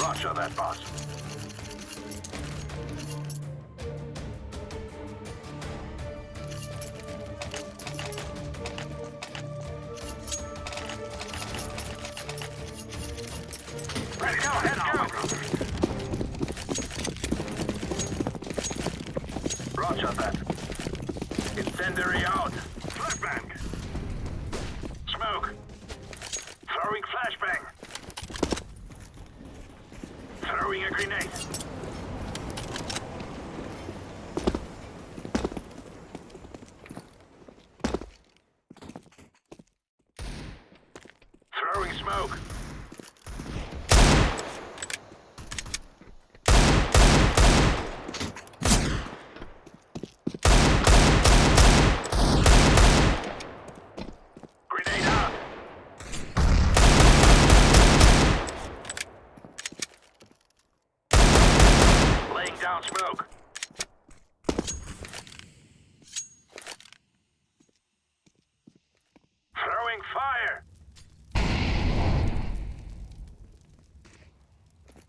Roger that, boss. Let's go, let's go! Roger that. Incendiary out. Flashbang. Smoke. Throwing flashbang. Throwing a grenade. Throwing smoke. Grenade out. Laying down smoke. Throwing fire.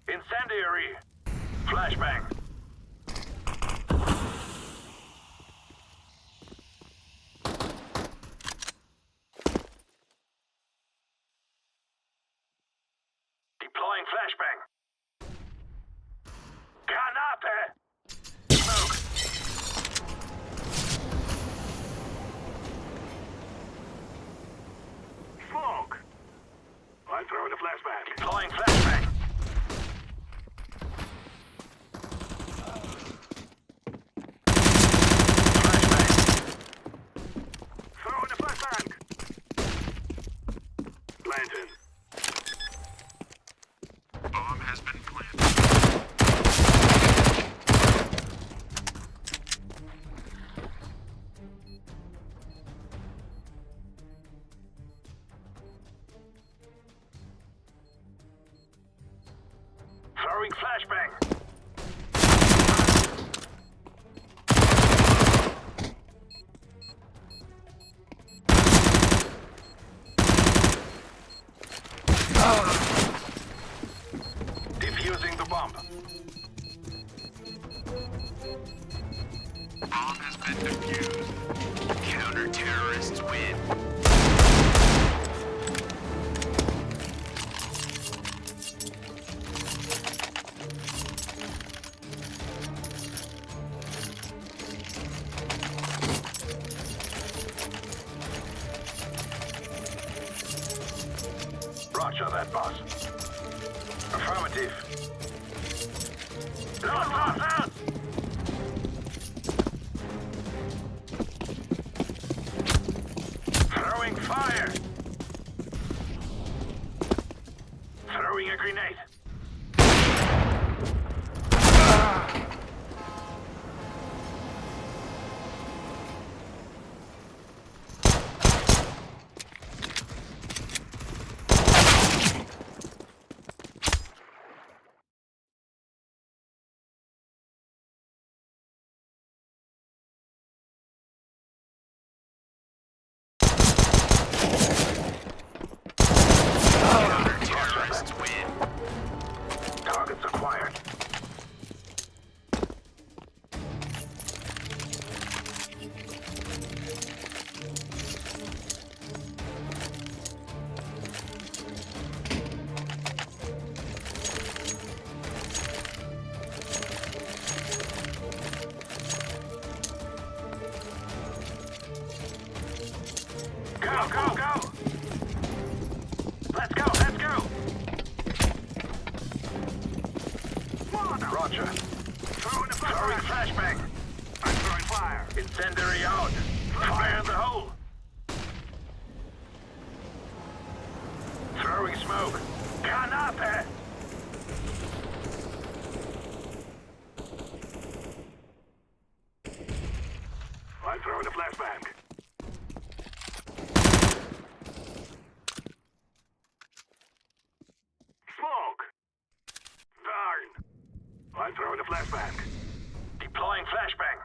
Incendiary. Flashbang. Deploying flashbang. Granate. Smoke. Smoke. I'm throwing a flashbang. Deploying flashbang. Throwing a flashbang. Planted. Bomb has been planted. Throwing flashbang. Defusing the bomb. Bomb has been defused. Counter-terrorists win. Roger that, boss. Affirmative. Lost, out! Throwing fire. Throwing a grenade. Counter-terrorists win. Targets acquired. Go, go, go! Let's go, let's go! Roger. Throwing flashbang. I'm throwing fire. Incendiary out. Fire in the hole. Throwing smoke. Granate. I'm throwing a flashbang. Smoke. Darn. I'm throwing a flashbang. Deploying flashbang.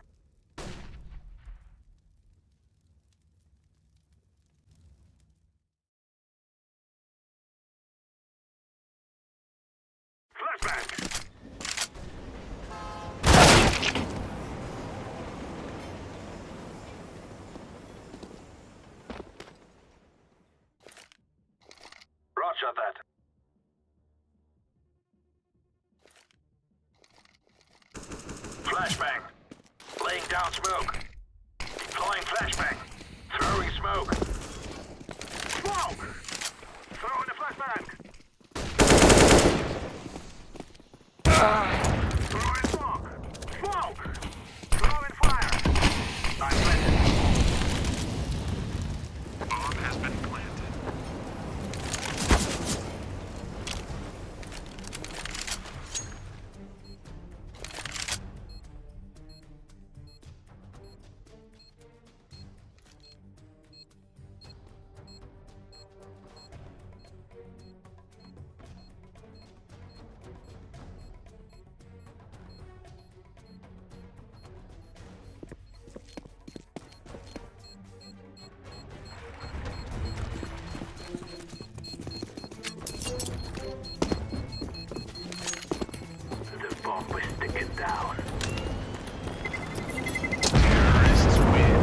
flashbang. Roger that. Flashbang. Laying down smoke. Deploying flashbang. Throwing smoke. Smoke! Throwing the flashbang. Throwing smoke. Smoke! Throwing fire. I planted. Bomb has been planted. The bomb is sticking down. Terrorists win.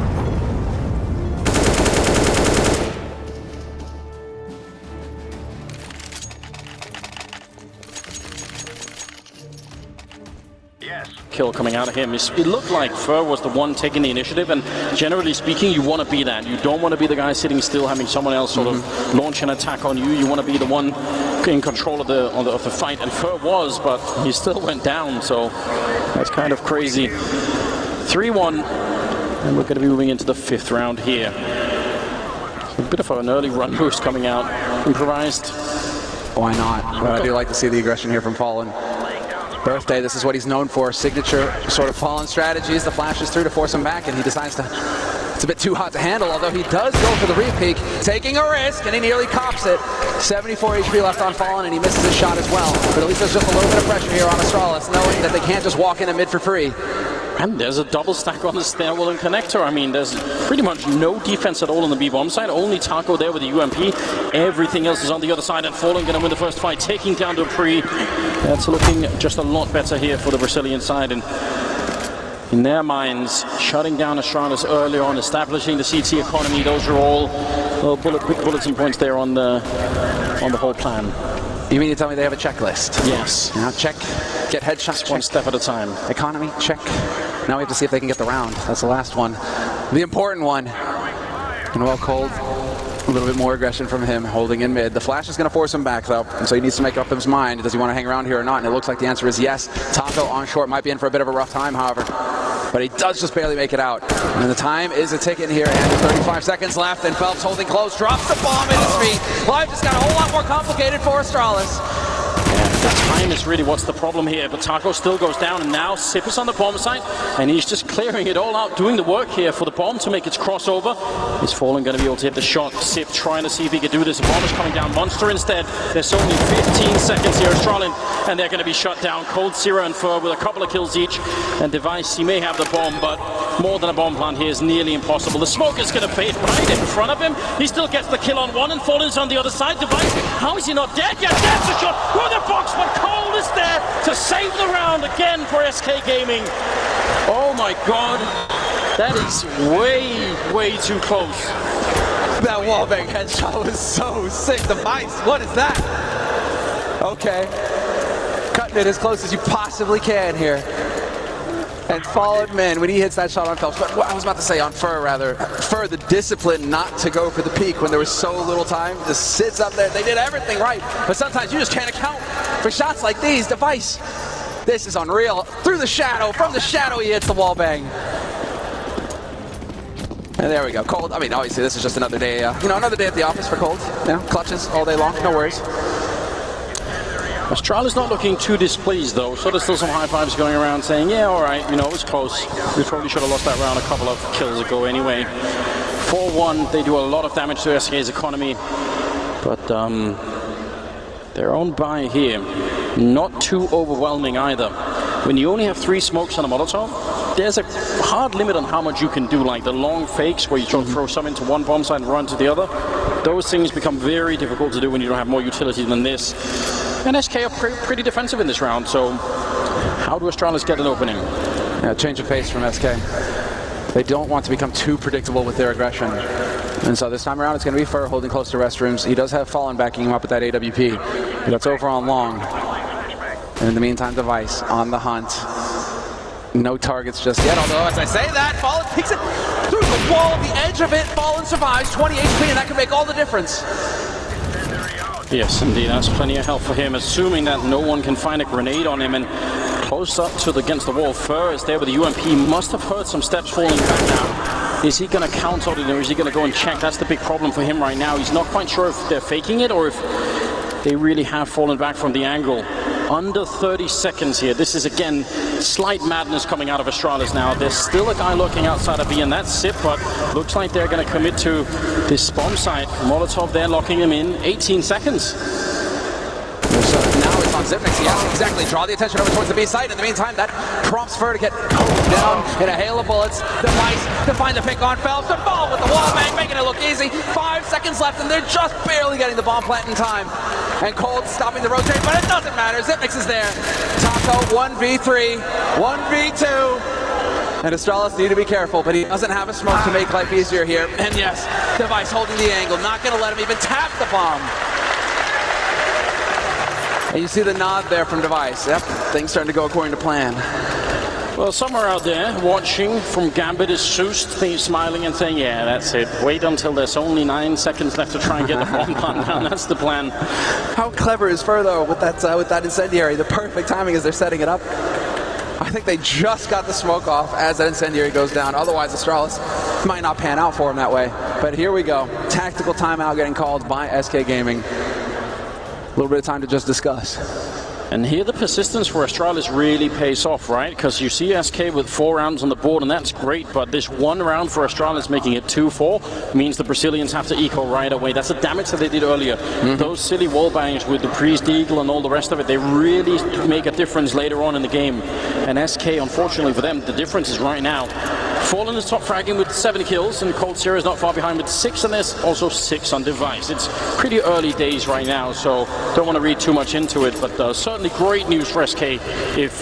Yes. Kill coming out of him. It looked like Fur was the one taking the initiative, and generally speaking, you want to be that. You don't want to be the guy sitting still, having someone else sort of launch an attack on you. You want to be the one in control of the fight, and Fur was, but he still went down, so that's kind of crazy. 3-1, and we're going to be moving into the 5th round here. A bit of an early run boost coming out. Improvised. Why not? I do like to see the aggression here from Fallen. Birthday, this is what he's known for. Signature sort of Fallen strategies. The flash is through to force him back, and he decides to... It's a bit too hot to handle, although he does go for the re-peek, taking a risk, and he nearly cops it. 74 HP left on Fallen, and he misses his shot as well. But at least there's just a little bit of pressure here on Astralis, knowing that they can't just walk in a mid for free. And there's a double stack on the stairwell and connector. I mean, there's pretty much no defense at all on the B-bomb side. Only Taco there with the UMP. Everything else is on the other side, and Fallen going to win the first fight, taking down Dupree. That's looking just a lot better here for the Brazilian side. And in their minds, shutting down Astralis early on, establishing the CT economy, those are all quick bullets and points there on the whole plan. You mean to tell me they have a checklist? Yes. Now check, get headshot, check. One step at a time. Economy, check. Now we have to see if they can get the round. That's the last one. The important one. And well, Cold, a little bit more aggression from him, holding in mid. The flash is going to force him back, though, and so he needs to make up his mind. Does he want to hang around here or not? And it looks like the answer is yes. Taco on short might be in for a bit of a rough time, however. But he does just barely make it out. And the time is a ticket here, and 35 seconds left, and Phelps holding close, drops the bomb in his feet. Life just got a whole lot more complicated for Astralis. The time is really what's the problem here, but Taco still goes down, and now Sip is on the bomb site, and he's just clearing it all out, doing the work here for the bomb to make its crossover. Is Fallen going to be able to hit the shot? Sip trying to see if he can do this. The bomb is coming down. Monster instead. There's only 15 seconds here. Astralin, and they're going to be shut down. Cold, Zero, and Fur with a couple of kills each. And Device, he may have the bomb, but more than a bomb plant here is nearly impossible. The smoke is going to fade right in front of him. He still gets the kill on one, and Fallen's on the other side. Device, how is he not dead yet? That's the shot through the box, but Cold is there to save the round again for SK Gaming. Oh my god, that is way too close. That wallbang headshot was so sick. Device, what is that? Okay, cutting it as close as you possibly can here. And Fallen, man, when he hits that shot on Phelps, but I was about to say on Fur, rather. Fur, the discipline not to go for the peak when there was so little time, just sits up there. They did everything right, but sometimes you just can't account for shots like these. Device, this is unreal. Through the shadow, from the shadow, he hits the wall bang. And there we go. Cold, I mean, obviously this is just another day, another day at the office for Cold. Clutches all day long, no worries. Astralis not looking too displeased though, so there's still some high fives going around saying, yeah, alright, it's close. We probably should have lost that round a couple of kills ago anyway. 4-1, they do a lot of damage to SK's economy, but their own buy here, not too overwhelming either. When you only have 3 smokes on a Molotov, there's a hard limit on how much you can do, like the long fakes where you try to throw some into one bomb site and run to the other. Those things become very difficult to do when you don't have more utility than this. And SK are pretty defensive in this round, so how do Astralis get an opening? Yeah, change of pace from SK. They don't want to become too predictable with their aggression. And so this time around, it's going to be Fur holding close to restrooms. He does have Fallen backing him up with that AWP, but that's over on long. And in the meantime, Device on the hunt. No targets just yet, although as I say that, Fallen takes it through the wall, the edge of it. Fallen survives, 20 HP, and that can make all the difference. Yes, indeed, that's plenty of help for him, assuming that no one can find a grenade on him. And close up to against the wall, Fur is there with the UMP. Must have heard some steps falling back now. Is he going to counter it, or is he going to go and check? That's the big problem for him right now. He's not quite sure if they're faking it or if they really have fallen back from the angle. Under 30 seconds here. This is, again, slight madness coming out of Astralis now. There's still a guy looking outside of B, and that's Sip, but looks like they're going to commit to this bomb site. Molotov there locking him in. 18 seconds. So now it's on Zipnix. He has to exactly draw the attention over towards the B site. In the meantime, that prompts Fur to get down in a hail of bullets. Device to find the pick on Phelps. To fall with the wall bang, making it look easy. 5 seconds left, and they're just barely getting the bomb plant in time. And Cold stopping the rotate, but it doesn't matter. Zipnix is there. Taco 1v3, 1v2. And Astralis need to be careful, but he doesn't have a smoke to make life easier here. And yes, Device holding the angle, not going to let him even tap the bomb. And you see the nod there from Device. Yep, things starting to go according to plan. Well, somewhere out there, watching from Gambit is Soust, smiling and saying, yeah, that's it. Wait until there's only 9 seconds left to try and get the bomb plant down. That's the plan. How clever is Fur, though, with that incendiary? The perfect timing as they're setting it up. I think they just got the smoke off as that incendiary goes down. Otherwise, Astralis might not pan out for him that way. But here we go. Tactical timeout getting called by SK Gaming. A little bit of time to just discuss. And here the persistence for Astralis really pays off, right? Because you see SK with 4 rounds on the board, and that's great, but this 1 round for Astralis making it 2-4 means the Brazilians have to eco right away. That's the damage that they did earlier. Those silly wall bangs with the Priest Eagle and all the rest of it, they really make a difference later on in the game. And SK, unfortunately for them, the difference is right now. Fallen is top fragging with 7 kills, and Cold Zero is not far behind with 6, and there's also 6 on Device. It's pretty early days right now, so don't want to read too much into it, but certainly great news for SK if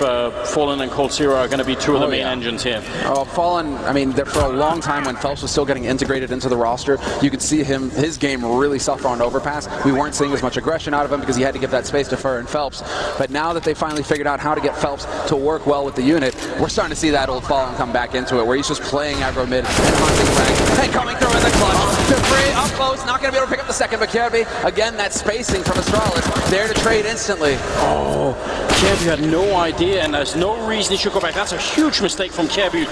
Fallen and Cold Zero are going to be 2 of the main engines here. Oh, Fallen, I mean, for a long time when Phelps was still getting integrated into the roster, you could see his game really suffer on overpass. We weren't seeing as much aggression out of him because he had to give that space to Fur and Phelps. But now that they finally figured out how to get Phelps to work well with the unit, we're starting to see that old Fallen come back into it, where he's just playing aggro mid and hunting rank and coming through in the clutch. Debris up close, not going to be able to pick up the second, but Kirby, again, that spacing from Astralis, there to trade instantly. Oh, Kirby had no idea, and there's no reason he should go back. That's a huge mistake from Kirby.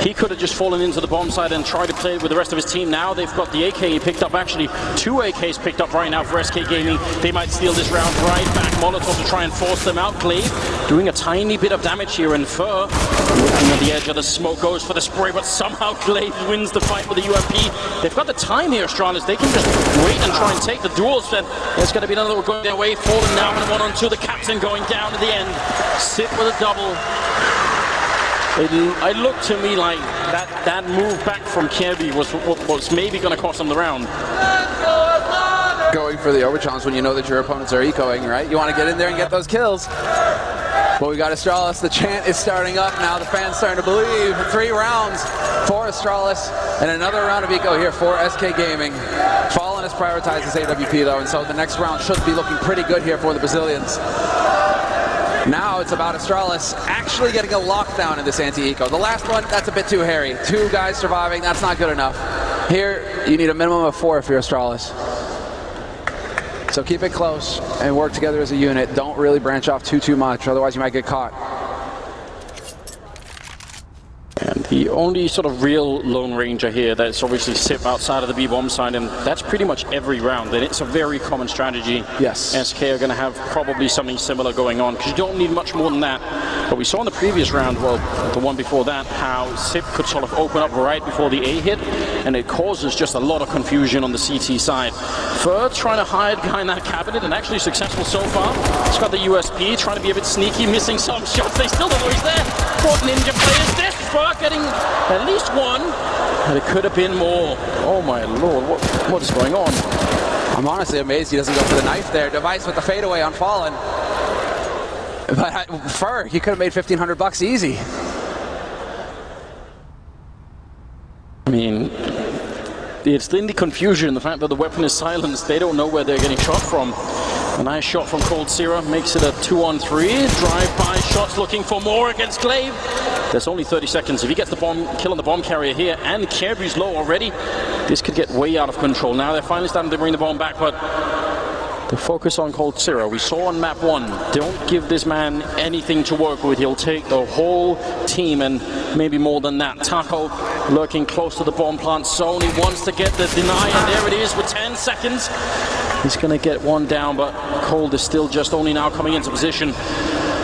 He could have just fallen into the bomb side and tried to play it with the rest of his team. Now they've got the AK he picked up, actually 2 AKs picked up right now for SK Gaming. They might steal this round right back. Molotov to try and force them out. Glaive doing a tiny bit of damage here, and Fur looking at the edge of the smoke, goes for the spray, but somehow Glaive wins the fight with the UMP. They've got the time here, Astralis. They can just wait and try and take the duels, and there's going to be another one going their way. Fallen now and 1-on-2. The captain going down at the end. Sit with a double. It looked to me like that move back from Kirby was maybe going to cost them the round. Going for the overchallenge when you know that your opponents are ecoing, right? You want to get in there and get those kills. But we got Astralis. The chant is starting up now. The fans starting to believe. 3 rounds for Astralis and another round of eco here for SK Gaming. Fallen has prioritized his AWP though, and so the next round should be looking pretty good here for the Brazilians. Now it's about Astralis actually getting a lockdown in this anti-eco. The last one, that's a bit too hairy. 2 guys surviving, that's not good enough. Here, you need a minimum of 4 if you're Astralis. So keep it close and work together as a unit. Don't really branch off too much, otherwise you might get caught. And the only sort of real Lone Ranger here that's obviously Sip outside of the B-bomb side, and that's pretty much every round, and it's a very common strategy. Yes. SK are going to have probably something similar going on, because you don't need much more than that. But we saw in the previous round, well, the one before that, how Sip could sort of open up right before the A hit, and it causes just a lot of confusion on the CT side. Fur trying to hide behind that cabinet, and actually successful so far. He's got the USP, trying to be a bit sneaky, missing some shots. They still don't know he's there. What ninja play is this? Fur getting at least 1, and it could have been more. Oh my lord, what is going on? I'm honestly amazed he doesn't go for the knife there. Device with the fadeaway on Fallen. But Fur, he could have made $1,500 easy. I mean, it's in the confusion, the fact that the weapon is silenced. They don't know where they're getting shot from. A nice shot from Cold Zero makes it a 2-on-3. Drive-by shots looking for more against Glaive. There's only 30 seconds. If he gets the bomb, kill on the bomb carrier here, and Kjaerbye's low already, this could get way out of control. Now they're finally starting to bring the bomb back, but the focus on Cold Zero. We saw on map 1, don't give this man anything to work with. He'll take the whole team and maybe more than that. Taco lurking close to the bomb plant zone. He wants to get the deny, and there it is with 10 seconds. He's going to get one down, but Cold is still just only now coming into position.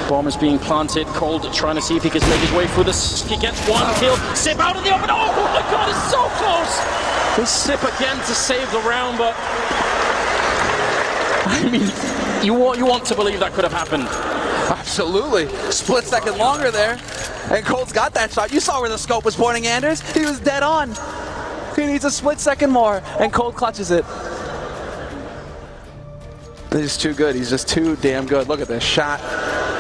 Bomb is being planted. Cold trying to see if he can make his way through this. He gets one kill. Sip out of the open. Oh my god, it's so close! This Sip again to save the round, but I mean, you want to believe that could have happened. Absolutely. Split second longer there. And Cold's got that shot. You saw where the scope was pointing, Anders. He was dead on. He needs a split second more, and Cold clutches it. He's too good. He's just too damn good. Look at this shot.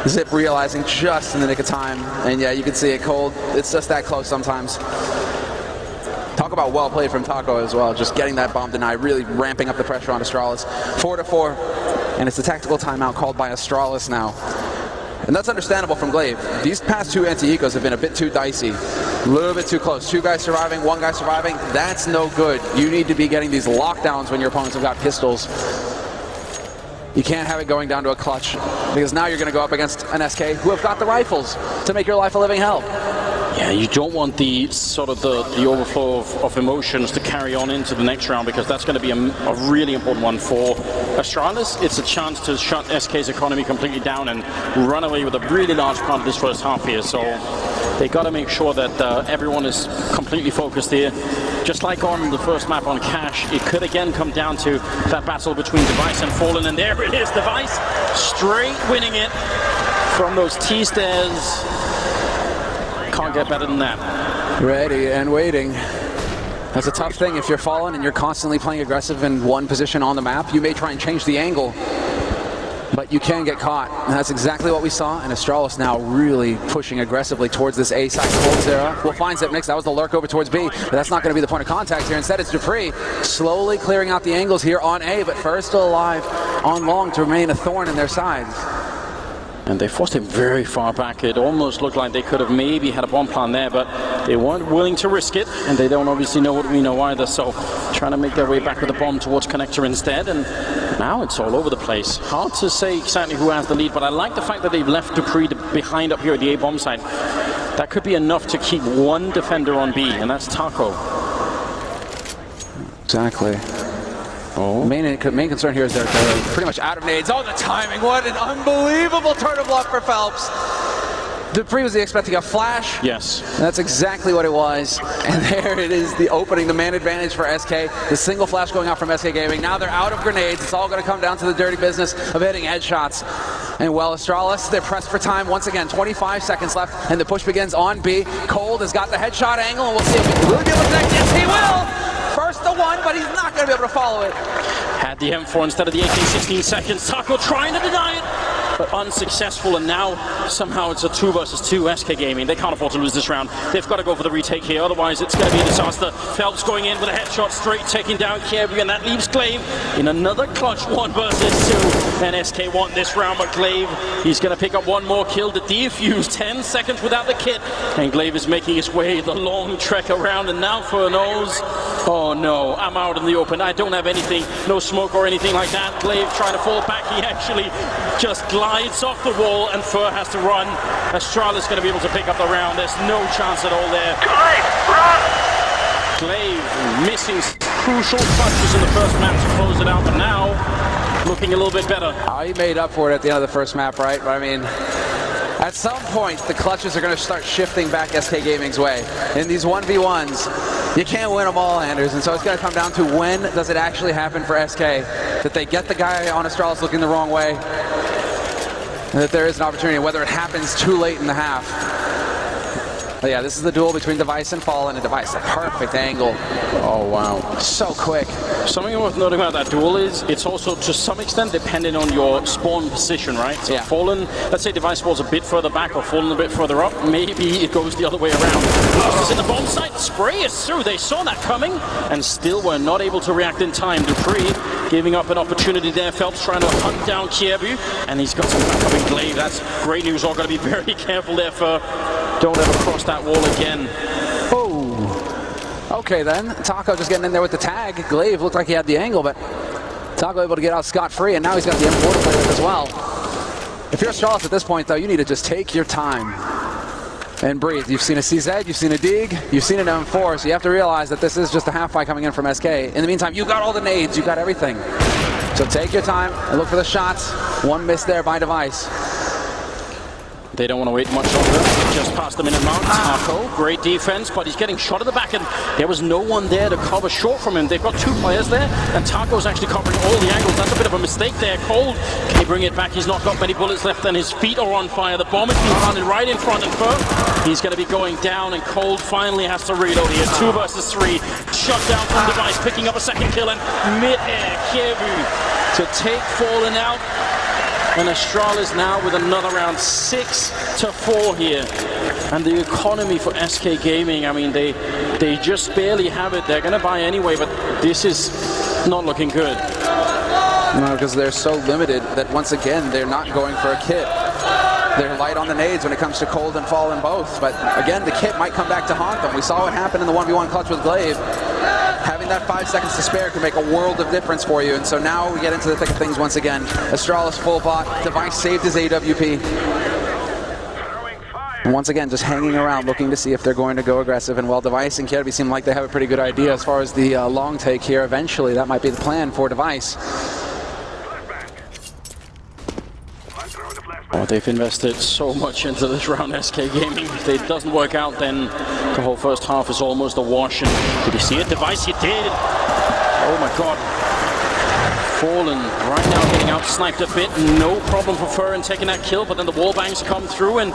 Zip realizing just in the nick of time. And yeah, you can see it. Cold. It's just that close sometimes. Talk about well played from Taco as well. Just getting that bomb deny, really ramping up the pressure on Astralis. 4-4. And it's a tactical timeout called by Astralis now. And that's understandable from Glaive. These past two anti-ecos have been a bit too dicey. A little bit too close. 2 guys surviving, 1 guy surviving. That's no good. You need to be getting these lockdowns when your opponents have got pistols. You can't have it going down to a clutch, because now you're going to go up against an SK who have got the rifles to make your life a living hell. Yeah, you don't want the sort of the overflow of emotions to carry on into the next round, because that's going to be a really important one for Astralis. It's a chance to shut SK's economy completely down and run away with a really large part of this first half here. So they got to make sure that everyone is completely focused here. Just like on the first map on Cash, it could again come down to that battle between Device and Fallen, and there it is, Device straight winning it from those T-stairs. Can't get better than that. Ready and waiting. That's a tough thing. If you're Fallen and you're constantly playing aggressive in one position on the map, you may try and change the angle, but you can get caught. And that's exactly what we saw. And Astralis now really pushing aggressively towards this A side. Cold Zero. We'll find Zip next. That was the lurk over towards B, but that's not going to be the point of contact here. Instead, it's Dupree slowly clearing out the angles here on A, but Fur still alive on long to remain a thorn in their sides. And they forced him very far back. It almost looked like they could have maybe had a bomb plan there, but they weren't willing to risk it, and they don't obviously know what we know either, so trying to make their way back with the bomb towards Connector instead, and now it's all over the place. Hard to say exactly who has the lead, but I like the fact that they've left Dupree behind up here at the A bomb site. That could be enough to keep one defender on B, and that's Taco. Exactly. Oh. Main concern here is they're pretty much out of nades. Oh, the timing. What an unbelievable turn of luck for Phelps. Dupree, was he expecting a flash? Yes. And that's exactly what it was. And there it is, the opening, the man advantage for SK. The single flash going out from SK Gaming. Now they're out of grenades. It's all going to come down to the dirty business of hitting headshots. And well, Astralis, they're pressed for time once again. 25 seconds left, and the push begins on B. Cold has got the headshot angle, and we'll see if he can really be able to connect. Yes, he will! First the one, but he's not going to be able to follow it. Had the M4 instead of the AK 16 seconds. Taco trying to deny it, but unsuccessful, and now somehow it's a 2 versus 2 SK Gaming. They can't afford to lose this round. They've got to go for the retake here, otherwise it's going to be a disaster. Phelps going in with a headshot straight, taking down Kjaerbye, and that leaves Glaive in another clutch 1 versus 2. And SK won this round, but Glaive, he's going to pick up one more kill to defuse. 10 seconds without the kit, and Glaive is making his way the long trek around, and now Fur knows, oh no, I'm out in the open. I don't have anything, no smoke or anything like that. Glaive trying to fall back. He actually just glides off the wall, and Fur has to run. Astralis going to be able to pick up the round. There's no chance at all there. Glaive missing crucial touches in the first map to close it out, but now looking a little bit better. He made up for it at the end of the first map, right? But I mean, at some point, the clutches are going to start shifting back SK Gaming's way. In these 1v1s, you can't win them all, Anders, and so it's going to come down to when does it actually happen for SK that they get the guy on Astralis looking the wrong way, and that there is an opportunity, whether it happens too late in the half. But yeah, this is the duel between Device and Fallen, and Device, a perfect angle. Oh wow. So quick. Something worth noting about that duel is it's also to some extent dependent on your spawn position, right? So Fallen, let's say Device spawns a bit further back or Fallen a bit further up, maybe it goes the other way around. It's in the bomb site, spray is through, they saw that coming and still were not able to react in time. Dupree giving up an opportunity there, Phelps trying to hunt down Kiebu, and he's got some backup in Glaive. That's great news, all got to be very careful there for don't ever cross that wall again. Oh, okay then. Taco just getting in there with the tag. Glaive looked like he had the angle, but Taco able to get out scot-free, and now he's got the M4 to play with as well. If you're Astralis at this point, though, you need to just take your time and breathe. You've seen a CZ, you've seen a Dig, you've seen an M4, so you have to realize that this is just a half fight coming in from SK. In the meantime, you got all the nades, you got everything. So take your time and look for the shots. One miss there by Device. They don't want to wait much longer. Just past the minute mark. Taco, great defense, but he's getting shot at the back, and there was no one there to cover short from him. They've got two players there, and Taco's actually covering all the angles. That's a bit of a mistake there. Cold, can he bring it back? He's not got many bullets left, and his feet are on fire. The bomb is being planted right in front, and Fur, he's going to be going down, and Cold finally has to reload here. 2 versus 3. Shut down from Device, picking up a second kill, and mid-air, Kiebu to take Fallen out. And Astralis now with another round, 6-4 here. And the economy for SK Gaming, I mean, they just barely have it. They're going to buy anyway, but this is not looking good. No, because they're so limited that once again, they're not going for a kit. They're light on the nades when it comes to Cold and Fallen both. But again, the kit might come back to haunt them. We saw what happened in the 1v1 clutch with Glaive. Having that 5 seconds to spare can make a world of difference for you. And so now we get into the thick of things once again. Astralis full bot. Device saved his AWP. And once again, just hanging around, looking to see if they're going to go aggressive. And while Device and Kiebu seem like they have a pretty good idea as far as the long take here, eventually that might be the plan for Device. Oh, they've invested so much into this round, SK Gaming. If it doesn't work out, then the whole first half is almost a wash. And did you see it? Device, he did. Oh my god. Fallen right now getting out sniped a bit. No problem for Fur in taking that kill, but then the wallbangs come through, and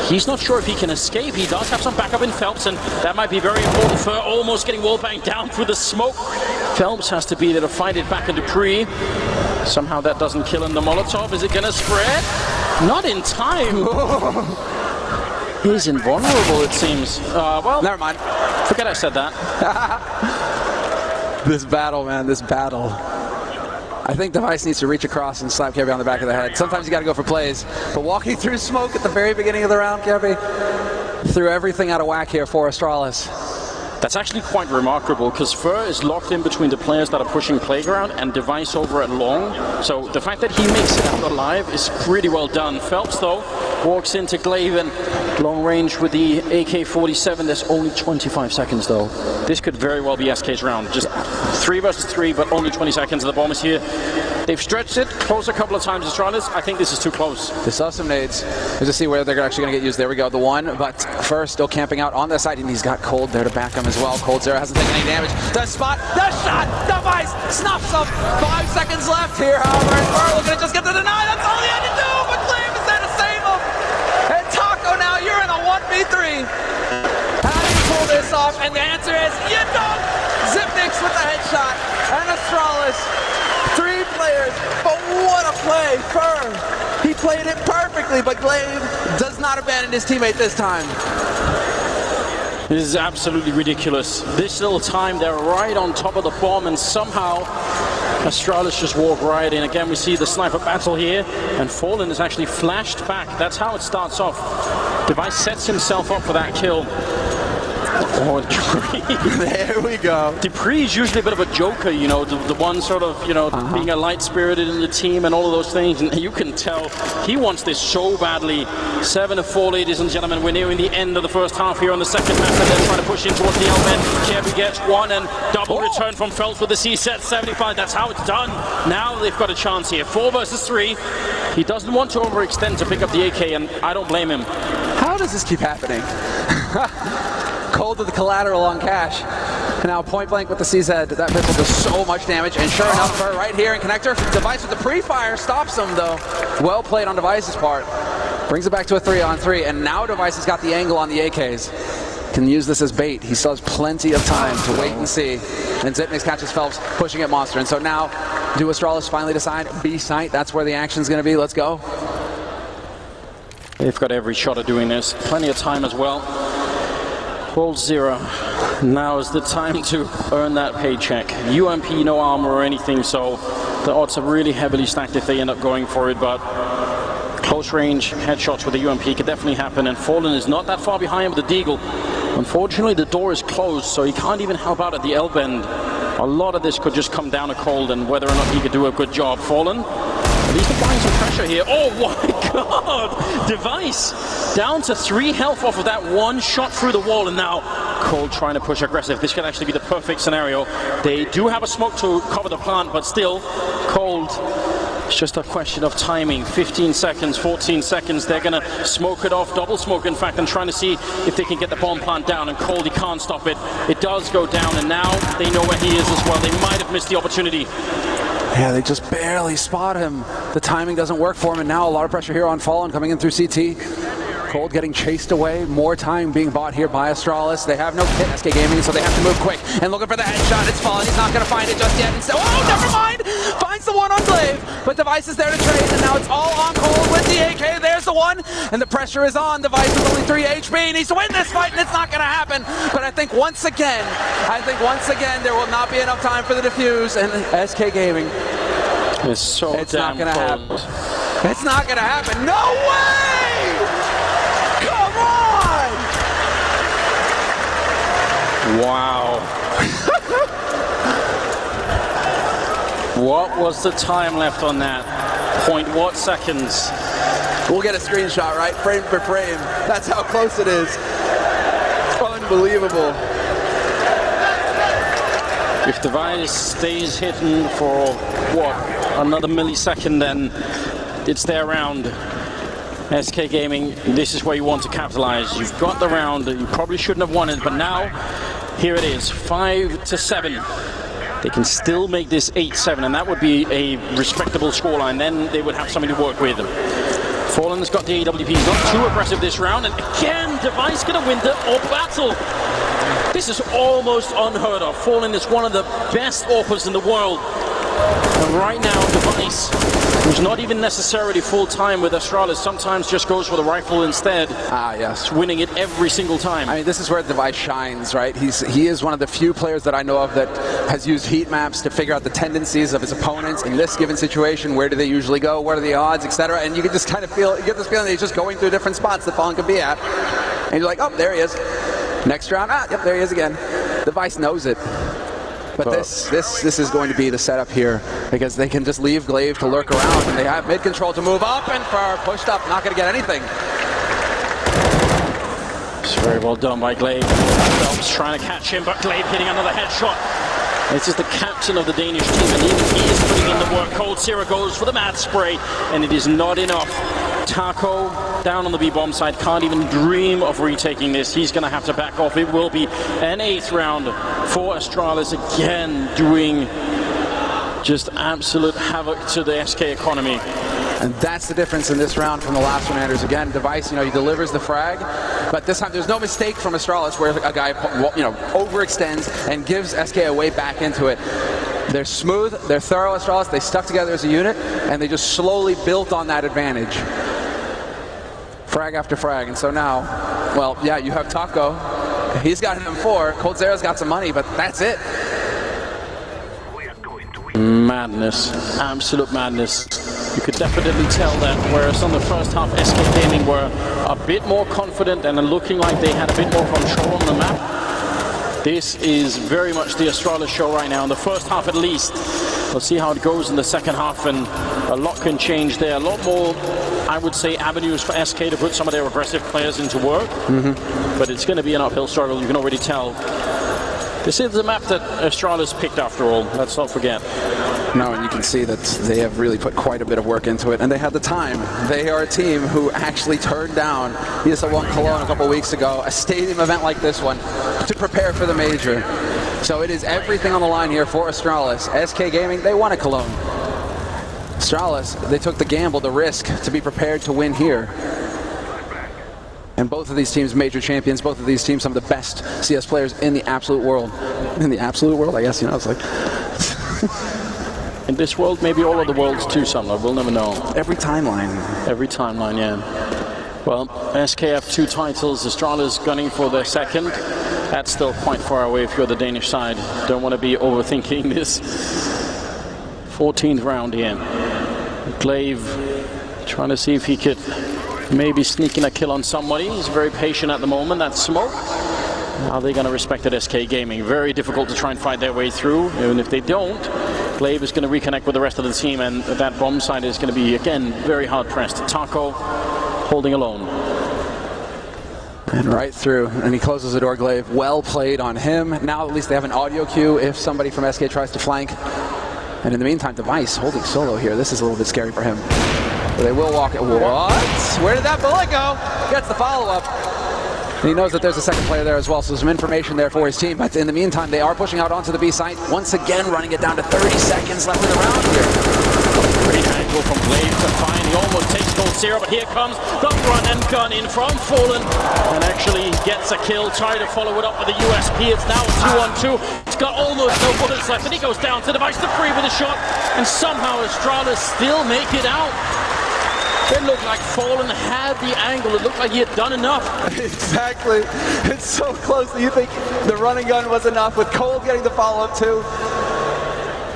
he's not sure if he can escape. He does have some backup in Phelps, and that might be very important. Fur almost getting wallbanged down through the smoke. Phelps has to be there to fight it back in Dupree. Somehow that doesn't kill him. The Molotov, is it gonna spread? Not in time. He's invulnerable, it seems. Well, never mind. Forget I said that. This battle, man, this battle. I think Device needs to reach across and slap Kiebu on the back of the head. Sometimes you got to go for plays. But walking through smoke at the very beginning of the round, Kiebu threw everything out of whack here for Astralis. That's actually quite remarkable, because Fur is locked in between the players that are pushing Playground and Device over at Long. So the fact that he makes it out alive is pretty well done. Phelps, though, walks into Glaive and long range with the AK-47. There's only 25 seconds, though. This could very well be SK's round. Just 3 versus 3, but only 20 seconds. The bomb is here. They've stretched it, close a couple of times, Astralis. I think this is too close. They saw some nades. Let's just see where they're actually going to get used. There we go, the one. But Fur still camping out on the side, and he's got Cold there to back him as well. Cold Zero hasn't taken any damage. The spot, the shot, Device snuffs him. 5 seconds left here, however, and Fur looking to just get the deny. That's all he had to do, but Glaive is there to save him. And Taco, now you're in a 1v3. How do you pull this off? And the answer is, you don't. Zipnix with the headshot, and Astralis. 3 players, but what a play, Fur. He played it perfectly, but Glaive does not abandon his teammate this time. This is absolutely ridiculous. This little time, they're right on top of the bomb, and somehow Astralis just walk right in. Again, we see the sniper battle here, and Fallen is actually flashed back. That's how it starts off. Device sets himself up for that kill. Oh, Dupree. There we go. Dupree is usually a bit of a joker, you know, the one sort of, you know, being a light-spirited in the team and all of those things. And you can tell he wants this so badly. 7-4, ladies and gentlemen. We're nearing the end of the first half here on the second map, and they're trying to push in towards the element. Kiebu gets one, and double return from Phelps with the C-set 75. That's how it's done. Now they've got a chance here. 4 versus 3. He doesn't want to overextend to pick up the AK, and I don't blame him. How does this keep happening? Cold with the collateral on cash. And now point blank with the CZ. That missile does so much damage. And sure enough, Fur right here in connector. Device with the pre-fire stops him though. Well played on Device's part. Brings it back to a 3-on-3. And now Device has got the angle on the AKs. can use this as bait. He still has plenty of time to wait and see. And Zipnix catches Phelps pushing at Monster. And so now, do Astralis finally decide B site? That's where the action's going to be. Let's go. They've got every shot of doing this. Plenty of time as well. Hold 0. Now is the time to earn that paycheck. UMP, no armor or anything, so the odds are really heavily stacked if they end up going for it, but close range headshots with the UMP could definitely happen, and Fallen is not that far behind with the Deagle. Unfortunately, the door is closed, so he can't even help out at the L-bend. A lot of this could just come down to cold and whether or not he could do a good job. Fallen, at least applying some pressure here. Oh my god! Device down to 3 health off of that one shot through the wall, and now Cold trying to push aggressive. This could actually be the perfect scenario. They do have a smoke to cover the plant, but still, Cold, it's just a question of timing. 15 seconds, 14 seconds, they're gonna smoke it off, double smoke in fact, and trying to see if they can get the bomb plant down, and Cold, he can't stop it. It does go down, and now they know where he is as well. They might have missed the opportunity. Yeah, they just barely spot him. The timing doesn't work for him, and now a lot of pressure here on Fallen coming in through CT. Cold getting chased away, more time being bought here by Astralis. They have no kit, SK Gaming, so they have to move quick. And looking for the headshot, it's Fallen. He's not going to find it just yet. And oh, never mind! Finds the one on Glaive, but Device is there to trade, and now it's all on Cold with the AK. There's the one, and the pressure is on. Device with only 3 HP. He needs to win this fight, and it's not going to happen. But I think once again, there will not be enough time for the defuse, and SK Gaming. It's so it's damn not gonna close. happen. It's not gonna happen. No way! Come on! Wow. What was the time left on that? Point what seconds? We'll get a screenshot, right? Frame for frame. That's how close it is. Unbelievable. If Device stays hidden for what, another millisecond, then it's their round. SK Gaming, this is where you want to capitalize. You've got the round, you probably shouldn't have won it, but now, here it is, 5-7. They can still make this 8-7, and that would be a respectable scoreline. Then they would have something to work with. Fallen's got the AWP, he's not too aggressive this round, and again, Device gonna win the AWP battle. This is almost unheard of. Fallen is one of the best AWPers in the world. And right now, Device, who's not even necessarily full-time with Astralis, sometimes just goes for the rifle instead. Ah, yes. Winning it every single time. I mean, this is where Device shines, right? He is one of the few players that I know of that has used heat maps to figure out the tendencies of his opponents in this given situation. Where do they usually go? What are the odds, etc.? And you can just kind of feel, you get this feeling that he's just going through different spots that Fallen could be at. And you're like, oh, there he is. Next round, yep, there he is again. Device knows it. But this is going to be the setup here, because they can just leave Glaive to lurk around, and they have mid control to move up and far, pushed up, not going to get anything. It's very well done by Glaive. Phelps trying to catch him, but Glaive hitting another headshot. This is the captain of the Danish team, and even he is putting in the work. Cold Zero goes for the mad spray, and it is not enough. Taco down on the B-bomb side, can't even dream of retaking this. He's going to have to back off. It will be an 8th round for Astralis, again doing just absolute havoc to the SK economy. And that's the difference in this round from the last one, Anders. Again, Device, he delivers the frag, but this time there's no mistake from Astralis where a guy, overextends and gives SK a way back into it. They're smooth, they're thorough, Astralis. They stuck together as a unit, and they just slowly built on that advantage. Frag after frag, and so now, well, yeah, you have Taco. He's got an M4. Cold Zero's got some money, but that's it. Madness, absolute madness. You could definitely tell that, whereas on the first half, SK Gaming were a bit more confident and looking like they had a bit more control on the map. This is very much the Astralis show right now, in the first half at least. We'll see how it goes in the second half, and a lot can change there. A lot more, I would say, avenues for SK to put some of their aggressive players into work. But it's going to be an uphill struggle, you can already tell. This is the map that Astralis picked after all, let's not forget. No, and you can see that they have really put quite a bit of work into it, and they had the time. They are a team who actually turned down ESL1 Cologne a couple weeks ago, a stadium event like this one, to prepare for the major. So it is everything on the line here for Astralis. SK Gaming, they won at Cologne. Astralis, they took the gamble, the risk, to be prepared to win here. And both of these teams major champions, both of these teams some of the best CS players in the absolute world. In the absolute world, I guess, you know, it's like... In this world, maybe all of the worlds too, Sumner. We'll never know. Every timeline. Every timeline, yeah. Well, SKF 2 titles, Astralis gunning for their second. That's still quite far away if you're the Danish side. Don't want to be overthinking this. 14th round here. Glaive trying to see if he could maybe sneak in a kill on somebody. He's very patient at the moment. That's Smoke. How are they going to respect at SK Gaming? Very difficult to try and fight their way through. Even if they don't, Glaive is going to reconnect with the rest of the team, and that bomb side is going to be, again, very hard pressed. Taco holding alone. And right through, and he closes the door, Glaive. Well played on him. Now at least they have an audio cue if somebody from SK tries to flank. And in the meantime, Device holding solo here. This is a little bit scary for him. But they will walk it. What? Where did that bullet go? Gets the follow-up. And he knows that there's a second player there as well, so some information there for his team. But in the meantime, they are pushing out onto the B site. Once again, running it down to 30 seconds left in the round here. Great angle from Glaive to find. He almost takes Cold Zero, but here comes the run and gun in from Fallen. And actually gets a kill, trying to follow it up with a USP. It's now a 2-on-2. It's got almost no bullets left, and he goes down to Device to free with a shot. And somehow Astralis still make it out. It looked like Fallen had the angle. It looked like he had done enough. Exactly. It's so close that you think the run and gun was enough, with Cold getting the follow-up too.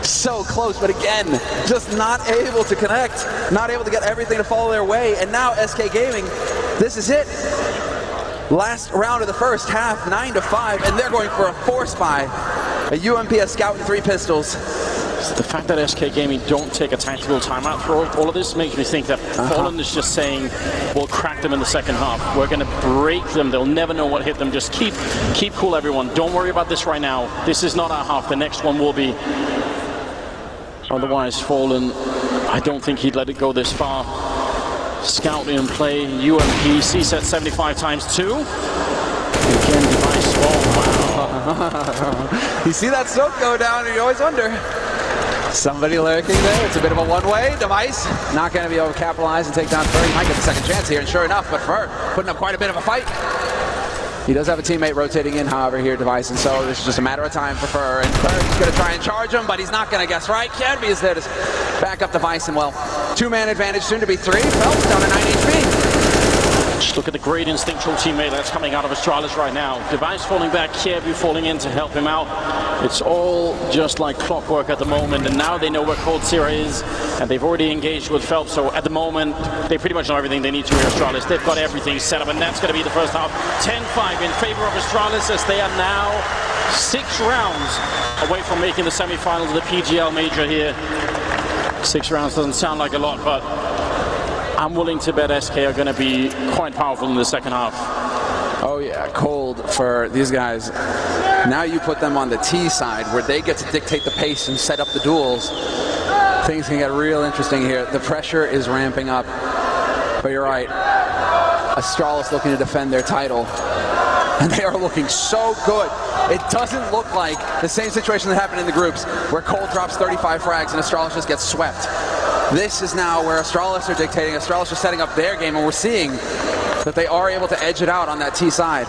So close, but again, just not able to connect, not able to get everything to fall their way. And now SK Gaming, this is it. Last round of the first half, 9-5, and they're going for a force buy. A UMP, a Scout, and 3 pistols. So the fact that SK Gaming don't take a tactical timeout for all of this makes me think that Fallen is just saying, we'll crack them in the second half. We're going to break them. They'll never know what hit them. Just keep cool, everyone. Don't worry about this right now. This is not our half. The next one will be. Otherwise, Fallen, I don't think he'd let it go this far. Scout in play, UMP, C-set 75 times 2. Again, Device, oh wow. You see that smoke go down and you always wonder. Somebody lurking there. It's a bit of a one-way. Device not going to be able to capitalize and take down Fur. He might get the second chance here, and sure enough, but Fur putting up quite a bit of a fight. He does have a teammate rotating in, however, here, Device, and so this is just a matter of time for Fur. And Fur's going to try and charge him, but he's not going to guess right. Cadby is there to back up Device, and well, 2-man advantage, soon to be 3. Phelps down to 9 HP. Just look at the great instinctual teammate that's coming out of Astralis right now. Device falling back, Kirby falling in to help him out. It's all just like clockwork at the moment, and now they know where Cold Zero is, and they've already engaged with Phelps, so at the moment, they pretty much know everything they need to in Astralis. They've got everything set up, and that's going to be the first half. 10-5 in favor of Astralis, as they are now 6 rounds away from making the semifinals of the PGL Major here. 6 rounds doesn't sound like a lot, but I'm willing to bet SK are going to be quite powerful in the second half. Oh yeah, Cold for these guys. Now you put them on the T side where they get to dictate the pace and set up the duels. Things can get real interesting here. The pressure is ramping up. But you're right. Astralis looking to defend their title. And they are looking so good. It doesn't look like the same situation that happened in the groups where Cold drops 35 frags and Astralis just gets swept. This is now where Astralis are dictating. Astralis are setting up their game, and we're seeing that they are able to edge it out on that T side.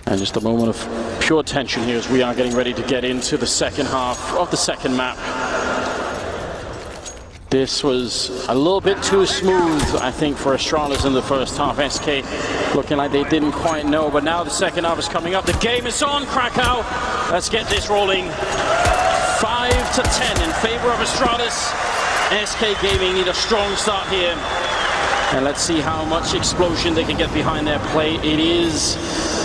And just a moment of pure tension here as we are getting ready to get into the second half of the second map. This was a little bit too smooth, I think, for Astralis in the first half. SK looking like they didn't quite know, but now the second half is coming up. The game is on, Krakow. Let's get this rolling. 5-10 in favor of Astralis. SK Gaming need a strong start here. And let's see how much explosion they can get behind their play. It is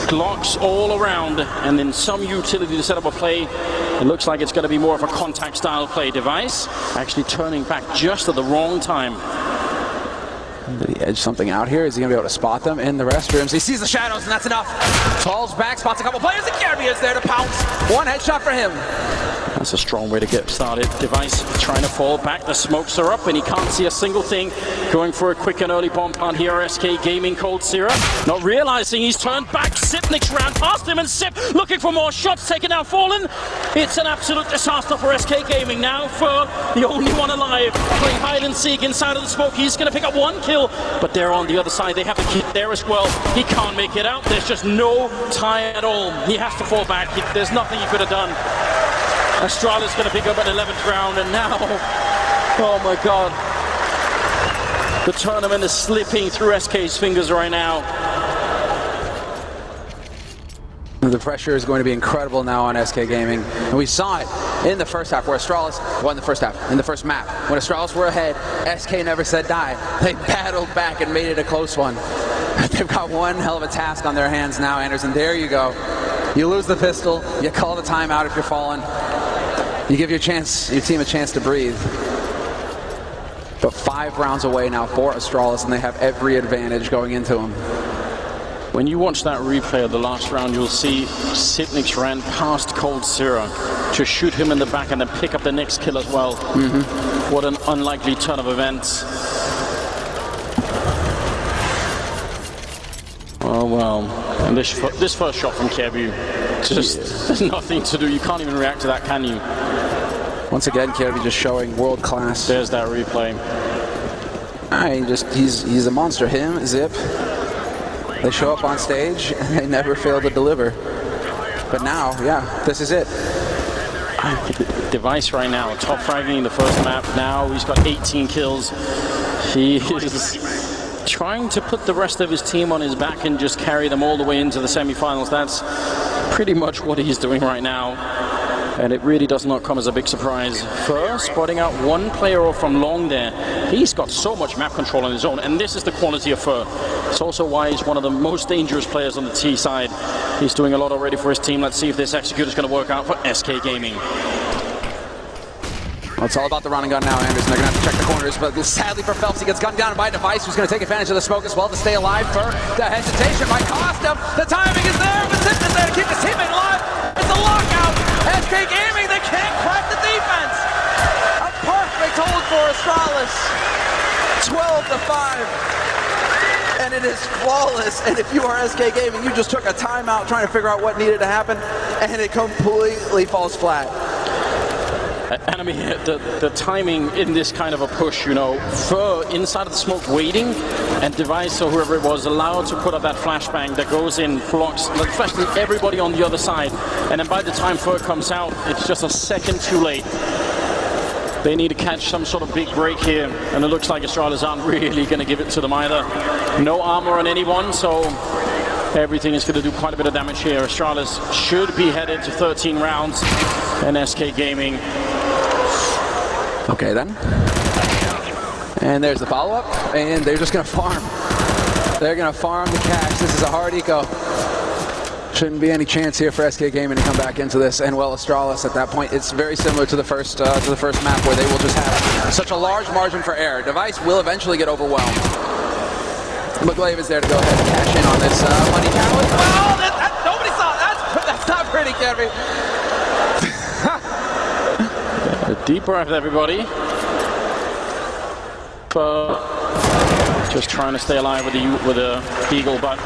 Glocks all around, and then some utility to set up a play. It looks like it's going to be more of a contact style play. Device actually turning back just at the wrong time. Did he edge something out here? Is he going to be able to spot them in the restrooms? He sees the shadows, and that's enough. Falls back, spots a couple players, and Kirby is there to pounce. One headshot for him. That's a strong way to get started. Device trying to fall back. The smokes are up and he can't see a single thing. Going for a quick and early bomb plant here. SK Gaming Cold Zero. Not realizing he's turned back. Sipnik's ran past him and Sip looking for more shots. Taken down Fallen. It's an absolute disaster for SK Gaming now. For the only one alive. Playing hide and seek inside of the smoke. He's going to pick up one kill. But they're on the other side. They have a kid there as well. He can't make it out. There's just no time at all. He has to fall back. There's nothing he could have done. Astralis going to pick up an 11th round, and now, oh my god, the tournament is slipping through SK's fingers right now. The pressure is going to be incredible now on SK Gaming, and we saw it in the first half where Astralis, well, in the first map, when Astralis were ahead, SK never said die. They battled back and made it a close one. They've got one hell of a task on their hands now, Anderson. There you go. You lose the pistol, you call the timeout if you're falling. You give your team a chance to breathe. But 5 rounds away now for Astralis, and they have every advantage going into them. When you watch that replay of the last round, you'll see Sipnik's ran past Cold Zero to shoot him in the back and then pick up the next kill as well. What an unlikely turn of events. Oh well, and this first shot from Kirby, just there's nothing to do. You can't even react to that, can you? Once again, Kirby just showing world class. There's that replay. He's a monster. Him, Zip. They show up on stage and they never fail to deliver. But now, yeah, this is it. Device right now, top fragging in the first map. Now he's got 18 kills. He is trying to put the rest of his team on his back and just carry them all the way into the semifinals. That's pretty much what he's doing right now. And it really does not come as a big surprise. First, spotting out one player off from long there. He's got so much map control on his own, and this is the quality of Fur. It's also why he's one of the most dangerous players on the T side. He's doing a lot already for his team. Let's see if this execute is going to work out for SK Gaming. Well, it's all about the run and gun now, Anderson. They're going to have to check the corners, but sadly for Phelps, he gets gunned down by Device, who's going to take advantage of the smoke as well to stay alive. For the hesitation might cost him. The timing is there, but Zip is there to keep his teammate alive. It's a lockout. SK Gaming, they can't crack the defense. A perfect hold for Astralis. 12-5. And it is flawless. And if you are SK Gaming, you just took a timeout trying to figure out what needed to happen, and it completely falls flat. And I mean, the timing in this kind of a push, you know, Fur inside of the smoke waiting, and Device or whoever it was allowed to put up that flashbang that goes in, blocks, especially everybody on the other side. And then by the time Fur comes out, it's just a second too late. They need to catch some sort of big break here, and it looks like Astralis aren't really going to give it to them either. No armor on anyone, so everything is going to do quite a bit of damage here. Astralis should be headed to 13 rounds, and SK Gaming. Okay then. And there's the follow-up, and they're just going to farm. They're going to farm the cash. This is a hard eco. Shouldn't be any chance here for SK Gaming to come back into this. And well, Astralis at that point, it's very similar to the first map where they will just have such a large margin for error. Device will eventually get overwhelmed. McGlaive is there to go ahead and cash in on this money challenge. Well, nobody saw that. That's not pretty, Kevin. A deep breath, everybody. Just trying to stay alive with the Eagle, but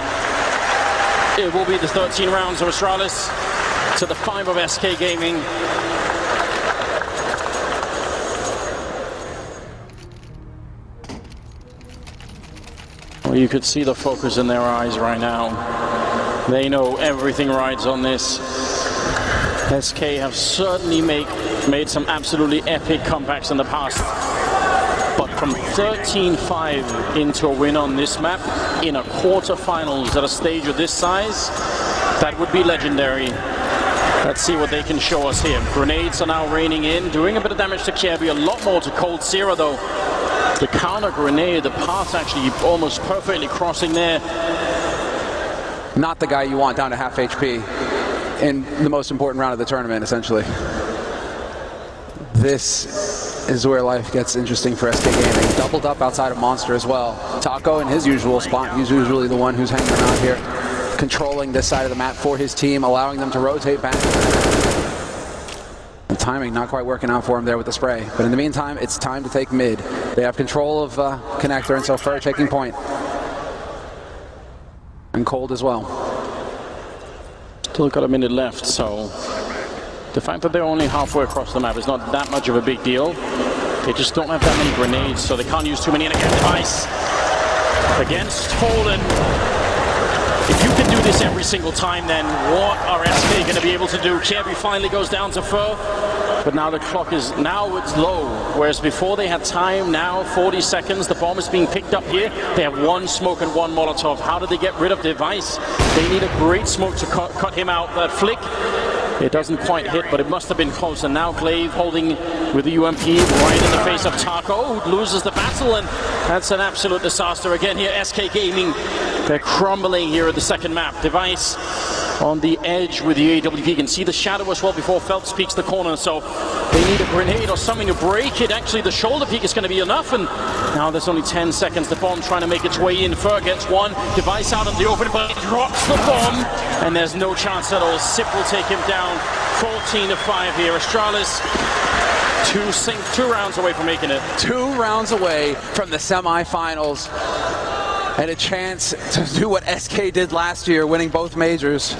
it will be the 13 rounds of Astralis to the 5 of SK Gaming. Well, you could see the focus in their eyes right now. They know everything rides on this. SK have certainly made some absolutely epic comebacks in the past. But from 13-5 into a win on this map, in a quarterfinals at a stage of this size, that would be legendary. Let's see what they can show us here. Grenades are now raining in, doing a bit of damage to Kirby, a lot more to Cold Zero though. The counter grenade, the path actually almost perfectly crossing there. Not the guy you want down to half HP in the most important round of the tournament, essentially. This is where life gets interesting for SK Gaming. Doubled up outside of Monster as well. Taco in his usual spot. He's usually the one who's hanging around here, controlling this side of the map for his team, allowing them to rotate back. timing not quite working out for him there with the spray. But in the meantime, it's time to take mid. They have control of connector, and so Fur taking point. And Cold as well. Still got a minute left, so the fact that they're only halfway across the map is not that much of a big deal. They just don't have that many grenades, so they can't use too many. And again, Device against Fallen. If you can do this every single time, then what are SK going to be able to do? Kirby finally goes down to Fur, but now the clock is, now it's low. Whereas before they had time, now 40 seconds. The bomb is being picked up here. They have one smoke and one Molotov. How do they get rid of Device? They need a great smoke to cut him out. That flick, it doesn't quite hit, but it must have been close. And now Glaive holding with the UMP right in the face of Taco, who loses the battle, and that's an absolute disaster. Again here, SK Gaming, they're crumbling here at the second map. Device on the edge with the AWP. You can see the shadow as well before Phelps peeks the corner, so they need a grenade or something to break it. Actually, the shoulder peek is going to be enough, and now there's only 10 seconds. The bomb trying to make its way in. Fur gets one. Device out in the open, but he drops the bomb, and there's no chance at all. Sip will take him down. 14-5 here. Astralis, two rounds away from making it. 2 rounds away from the semifinals. And a chance to do what SK did last year, winning both majors.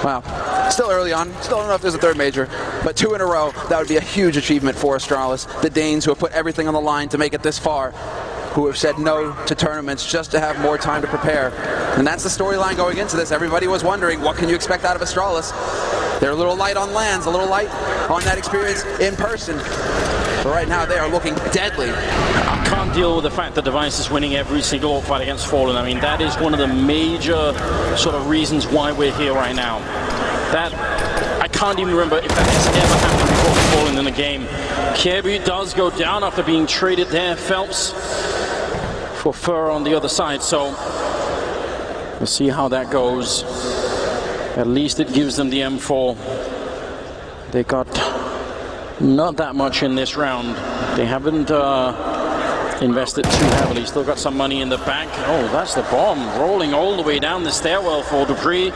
Wow, still early on, still don't know if there's a third major, but 2 in a row, that would be a huge achievement for Astralis. The Danes who have put everything on the line to make it this far, who have said no to tournaments just to have more time to prepare. And that's the storyline going into this. Everybody was wondering, what can you expect out of Astralis? They're a little light on lands, a little light on that experience in person. But right now, they are looking deadly. I can't deal with the fact that Device is winning every single fight against Fallen. I mean, that is one of the major sort of reasons why we're here right now. That, I can't even remember if that has ever happened before Fallen in the game. Kirby does go down after being traded there. Phelps for Fur on the other side. So we'll see how that goes. At least it gives them the M4. They got not that much in this round. They haven't invested too heavily. Still got some money in the bank. Oh, that's the bomb rolling all the way down the stairwell for Dupree.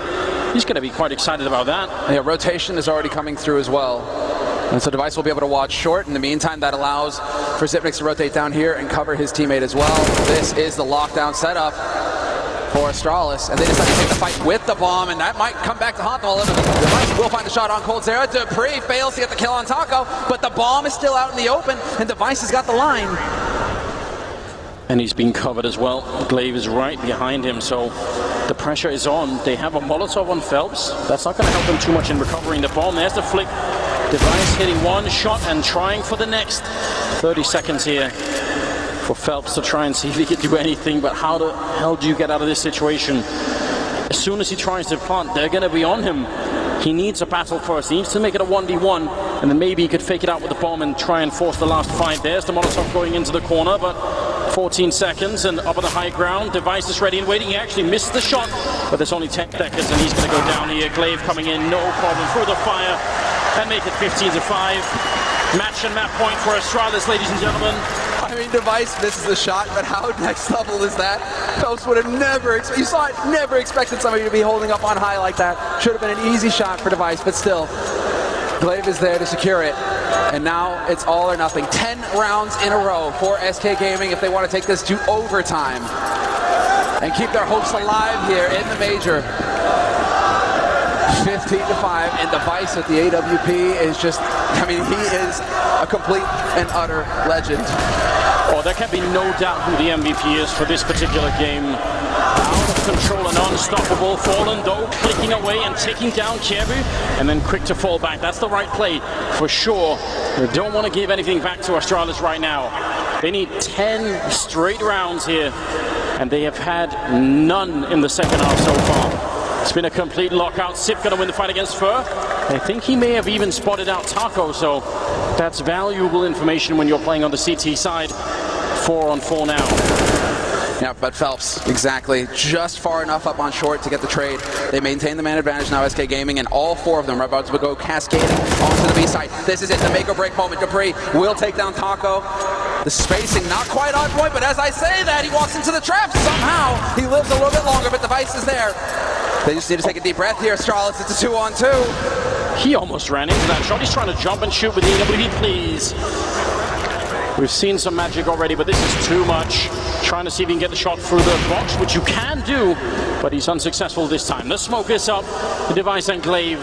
He's going to be quite excited about that. Yeah, rotation is already coming through as well. And so Device will be able to watch short. In the meantime, that allows for Zipnix to rotate down here and cover his teammate as well. This is the lockdown setup for Astralis, and they decide to take the fight with the bomb, and that might come back to haunt them a little bit. Device will find a shot on Cold Zera. Dupree fails to get the kill on Taco, but the bomb is still out in the open, and Device has got the line. And he's being covered as well. Glaive is right behind him, so the pressure is on. They have a Molotov on Phelps. That's not going to help them too much in recovering the bomb. There's the flick. Device hitting one shot and trying for the next. 30 seconds here for Phelps to try and see if he can do anything, but how the hell do you get out of this situation? As soon as he tries to plant, they're going to be on him. He needs a battle first. He needs to make it a 1v1, and then maybe he could fake it out with the bomb and try and force the last fight. There's the Molotov going into the corner, but 14 seconds and up on the high ground. Device is ready and waiting. He actually missed the shot, but there's only 10 seconds, and he's going to go down here. Glaive coming in, no problem, through the fire, and make it 15-5. Match and map point for Astralis, ladies and gentlemen. I mean, Device misses the shot, but how next level is that? Phelps would have never, you saw it, never expected somebody to be holding up on high like that. Should have been an easy shot for Device, but still, Glaive is there to secure it. And now it's all or nothing. 10 rounds in a row for SK Gaming if they want to take this to overtime and keep their hopes alive here in the major. 15-5, and Device with the AWP is just, I mean, he is a complete and utter legend. Oh, there can be no doubt who the MVP is for this particular game. Out of control and unstoppable. Fallen, though, clicking away and taking down Kirby, and then quick to fall back. That's the right play, for sure. They don't want to give anything back to Astralis right now. They need 10 straight rounds here, and they have had none in the second half so far. It's been a complete lockout. Sip going to win the fight against Fur. I think he may have even spotted out Taco, so that's valuable information when you're playing on the CT side. 4-on-4 now. Yeah, but Phelps, exactly, just far enough up on short to get the trade. They maintain the man advantage now, SK Gaming, and all 4 of them are about to go cascading onto the B side. This is it, the make or break moment. Dupree will take down Taco. The spacing not quite on point, but as I say that, he walks into the trap somehow. He lives a little bit longer, but Device is there. They just need to take a deep breath here, Astralis. It's a 2-on-2. He almost ran into that shot. He's trying to jump and shoot with the AWP, please. We've seen some magic already, but this is too much. Trying to see if he can get the shot through the box, which you can do, but he's unsuccessful this time. The smoke is up. The Device and Glaive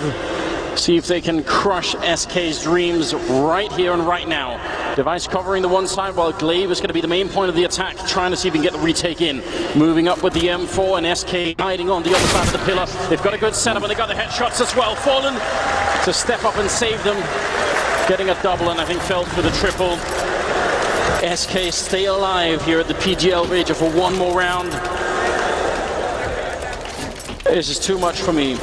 see if they can crush SK's dreams right here and right now. Device covering the one side while Glaive is going to be the main point of the attack, trying to see if he can get the retake in. Moving up with the M4 and SK hiding on the other side of the pillar. They've got a good setup and they got the headshots as well. Fallen to step up and save them. Getting a double and I think fell for the triple. SK stay alive here at the PGL Major for one more round. This is too much for me.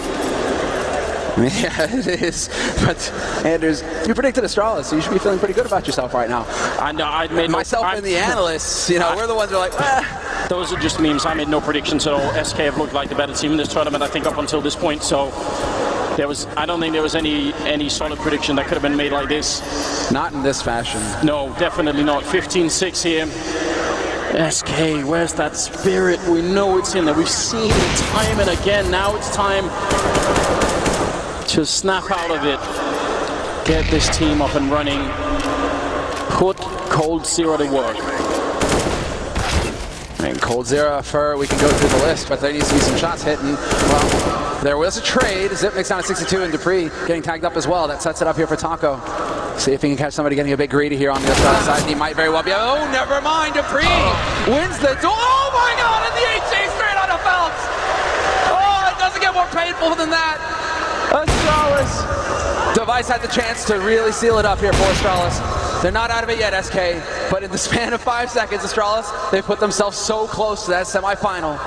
Yeah, it is. But Anders, you predicted Astralis, so you should be feeling pretty good about yourself right now. I know. I made myself and the analysts. You know, we're the ones who are like, Those are just memes. I made no predictions at all. SK have looked like the better team in this tournament, I think, up until this point. So I don't think there was any solid prediction that could have been made like this. Not in this fashion. No, definitely not. 15-6 here. SK, where's that spirit? We know it's in there. We've seen it time and again. Now it's time to snap out of it. Get this team up and running. Put Cold Zero to work. And Cold Zero, we can go through the list, but there needs to be some shots hitting. Well, there was a trade. Zip makes down at 62 and Dupree getting tagged up as well. That sets it up here for Taco. See if he can catch somebody getting a bit greedy here on the other side. He might very well be. Oh, never mind. Dupree wins the duel. Oh my God! And the HA straight out of Phelps. Oh, it doesn't get more painful than that. Astralis. Device had the chance to really seal it up here for Astralis. They're not out of it yet, SK. But in the span of 5 seconds, Astralis, they've put themselves so close to that semifinal.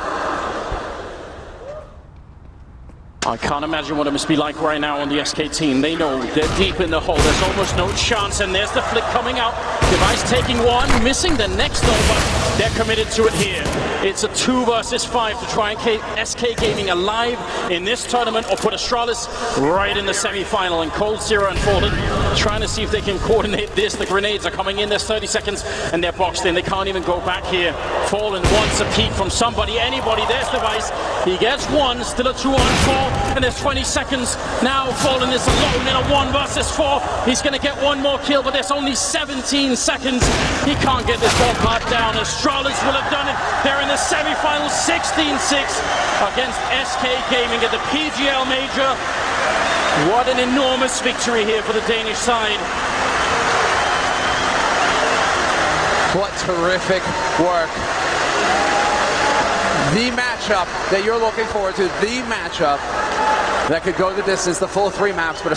I can't imagine what it must be like right now on the SK team. They know they're deep in the hole. There's almost no chance, and there's the flick coming out. Device taking one, missing the next though, but they're committed to it here. It's a 2 versus 5 to try and keep SK Gaming alive in this tournament or put Astralis right in the semi-final. And Cold Zero and Fallen trying to see if they can coordinate this. The grenades are coming in. There's 30 seconds, and they're boxed in. They can't even go back here. Fallen wants a peek from somebody, anybody. There's Device. He gets one, still a 2-on-4. And there's 20 seconds. Now Fallen is alone in a 1 versus 4. He's going to get one more kill, but there's only 17 seconds. He can't get this ball part down. Astralis will have done it. They're in the semi-final 16-6 against SK Gaming at the PGL Major. What an enormous victory here for the Danish side. What terrific work. The matchup that you're looking forward to, the matchup that could go the distance, the full 3 maps, but